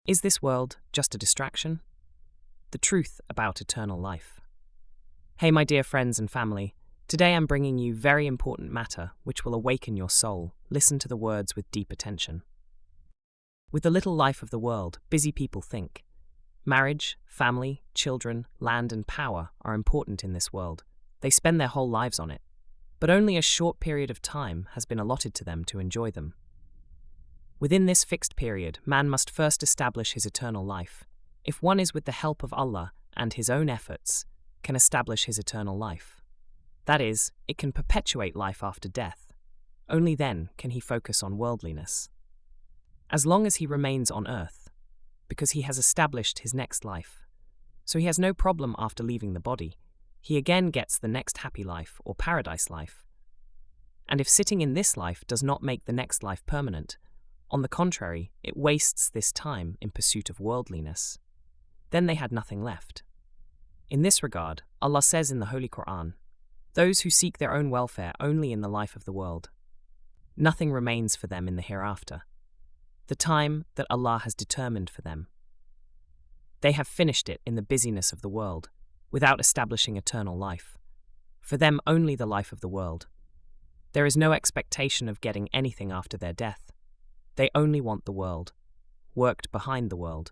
Is this world just a distraction? The truth about eternal life. Hey, my dear friends and family. Today I'm bringing you very important matter which will awaken your soul. Listen to the words with deep attention. With the little life of the world, busy people think. Marriage, family, children, land and power are important in this world. They spend their whole lives on it. But only a short period of time has been allotted to them to enjoy them. Within this fixed period, man must first establish his eternal life. If one is with the help of Allah and his own efforts, can establish his eternal life. That is, it can perpetuate life after death. Only then can he focus on worldliness. As long as he remains on earth, because he has established his next life. So he has no problem after leaving the body. He again gets the next happy life or paradise life. And if sitting in this life does not make the next life permanent, on the contrary, it wastes this time in pursuit of worldliness. Then they had nothing left. In this regard, Allah says in the Holy Quran, those who seek their own welfare only in the life of the world, nothing remains for them in the hereafter, the time that Allah has determined for them. They have finished it in the busyness of the world, without establishing eternal life. For them only the life of the world. There is no expectation of getting anything after their death. They only want the world, worked behind the world.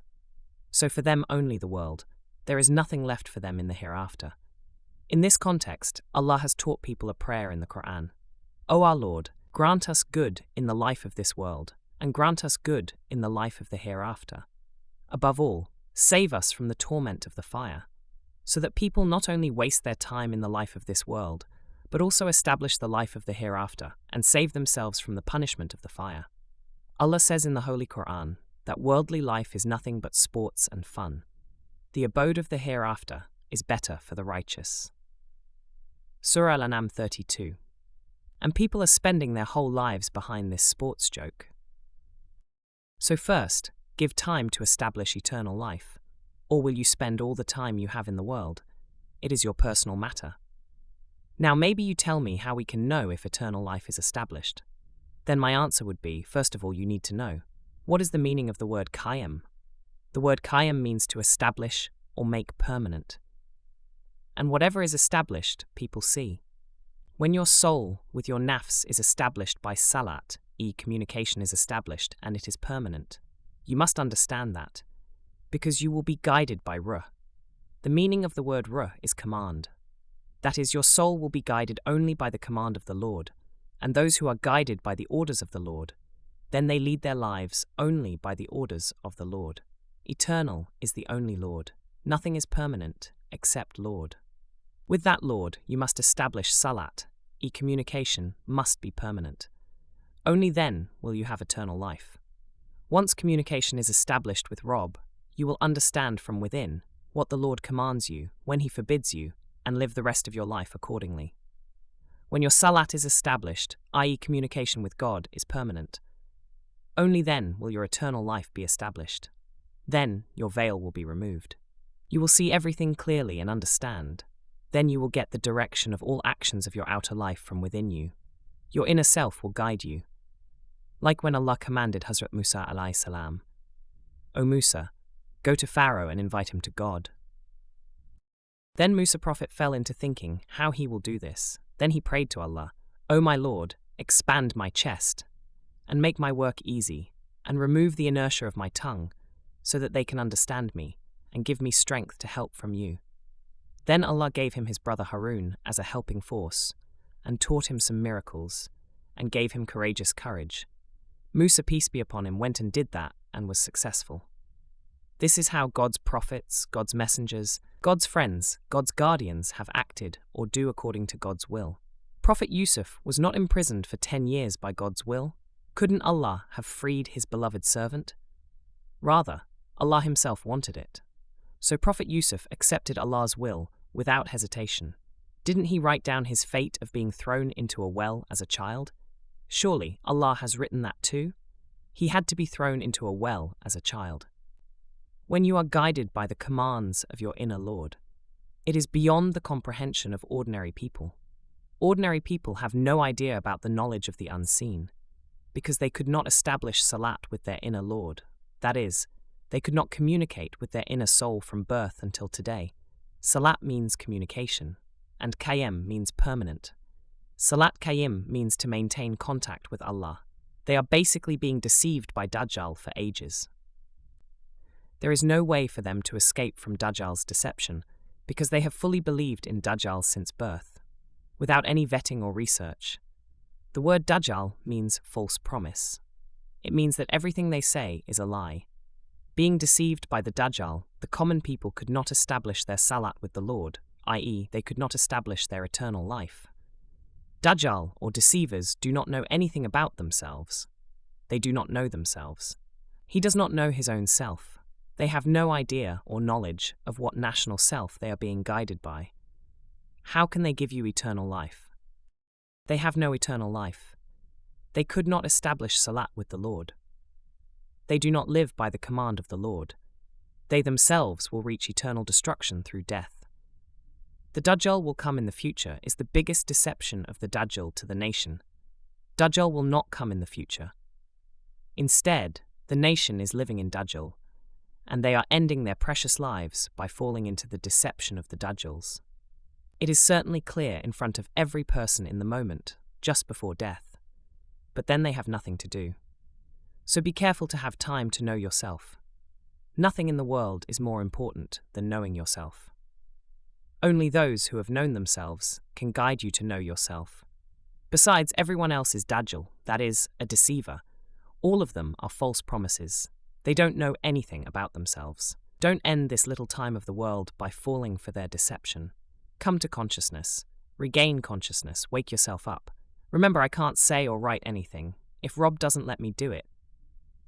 So for them only the world, there is nothing left for them in the hereafter. In this context, Allah has taught people a prayer in the Quran. O our Lord, grant us good in the life of this world, and grant us good in the life of the hereafter. Above all, save us from the torment of the fire, so that people not only waste their time in the life of this world, but also establish the life of the hereafter and save themselves from the punishment of the fire. Allah says in the Holy Quran that worldly life is nothing but sports and fun. The abode of the hereafter is better for the righteous. Surah Al-An'am 32. And people are spending their whole lives behind this sports joke. So first, give time to establish eternal life. Or will you spend all the time you have in the world? It is your personal matter. Now maybe you tell me how we can know if eternal life is established. Then my answer would be, first of all, you need to know. What is the meaning of the word qayyam? The word qayyam means to establish or make permanent. And whatever is established, people see. When your soul with your nafs is established by salat, communication is established and it is permanent. You must understand that, because you will be guided by ruh. The meaning of the word ruh is command. That is, your soul will be guided only by the command of the Lord, and those who are guided by the orders of the Lord, then they lead their lives only by the orders of the Lord. Eternal is the only Lord. Nothing is permanent except Lord. With that Lord, you must establish salat. Communication must be permanent. Only then will you have eternal life. Once communication is established with Rob, you will understand from within what the Lord commands you, when he forbids you, and live the rest of your life accordingly. When your salat is established, i.e. communication with God is permanent, only then will your eternal life be established. Then your veil will be removed. You will see everything clearly and understand. Then you will get the direction of all actions of your outer life from within you. Your inner self will guide you. Like when Allah commanded Hazrat Musa alayhi salam, O Musa, go to Pharaoh and invite him to God. Then Musa prophet fell into thinking how he will do this. Then he prayed to Allah, O my Lord, expand my chest, and make my work easy, and remove the inertia of my tongue, so that they can understand me, and give me strength to help from you. Then Allah gave him his brother Harun as a helping force, and taught him some miracles, and gave him courageous courage. Musa, peace be upon him, went and did that, and was successful. This is how God's prophets, God's messengers, God's friends, God's guardians have acted or do according to God's will. Prophet Yusuf was not imprisoned for 10 years by God's will. Couldn't Allah have freed his beloved servant? Rather, Allah himself wanted it. So Prophet Yusuf accepted Allah's will without hesitation. Didn't he write down his fate of being thrown into a well as a child? Surely Allah has written that too? He had to be thrown into a well as a child. When you are guided by the commands of your inner Lord, it is beyond the comprehension of ordinary people. Ordinary people have no idea about the knowledge of the unseen, because they could not establish salat with their inner Lord, that is, They could not communicate with their inner soul from birth until today. Salat means communication, and Qayyim means permanent. Salat Qayyim means to maintain contact with Allah. They are basically being deceived by Dajjal for ages. There is no way for them to escape from Dajjal's deception, because they have fully believed in Dajjal since birth, without any vetting or research. The word Dajjal means false promise. It means that everything they say is a lie. Being deceived by the Dajjal, the common people could not establish their Salat with the Lord, i.e., they could not establish their eternal life. Dajjal, or deceivers, do not know anything about themselves. They do not know themselves. He does not know his own self. They have no idea or knowledge of what national self they are being guided by. How can they give you eternal life? They have no eternal life. They could not establish Salat with the Lord. They do not live by the command of the Lord. They themselves will reach eternal destruction through death. The Dajjal will come in the future is the biggest deception of the Dajjal to the nation. Dajjal will not come in the future. Instead, the nation is living in Dajjal, and they are ending their precious lives by falling into the deception of the Dajjals. It is certainly clear in front of every person in the moment, just before death. But then they have nothing to do. So be careful to have time to know yourself. Nothing in the world is more important than knowing yourself. Only those who have known themselves can guide you to know yourself. Besides, everyone else is Dajjal, that is, a deceiver. All of them are false promises. They don't know anything about themselves. Don't end this little time of the world by falling for their deception. Come to consciousness. Regain consciousness. Wake yourself up. Remember, I can't say or write anything if Rob doesn't let me do it.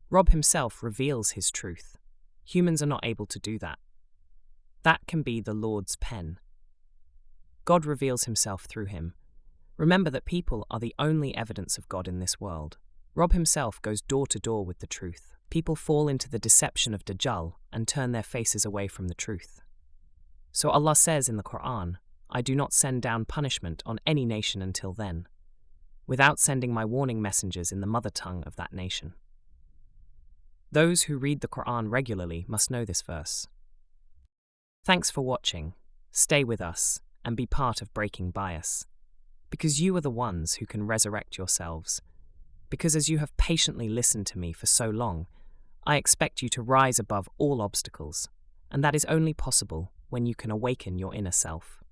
Rob himself reveals his truth. Humans are not able to do that. That can be the Lord's pen. God reveals himself through him. Remember that people are the only evidence of God in this world. Rob himself goes door to door with the truth. People fall into the deception of Dajjal and turn their faces away from the truth. So Allah says in the Quran, I do not send down punishment on any nation until then, without sending my warning messengers in the mother tongue of that nation. Those who read the Quran regularly must know this verse. Thanks for watching. Stay with us and be part of Breaking Bias, because you are the ones who can resurrect yourselves. Because as you have patiently listened to me for so long, I expect you to rise above all obstacles, and that is only possible when you can awaken your inner self.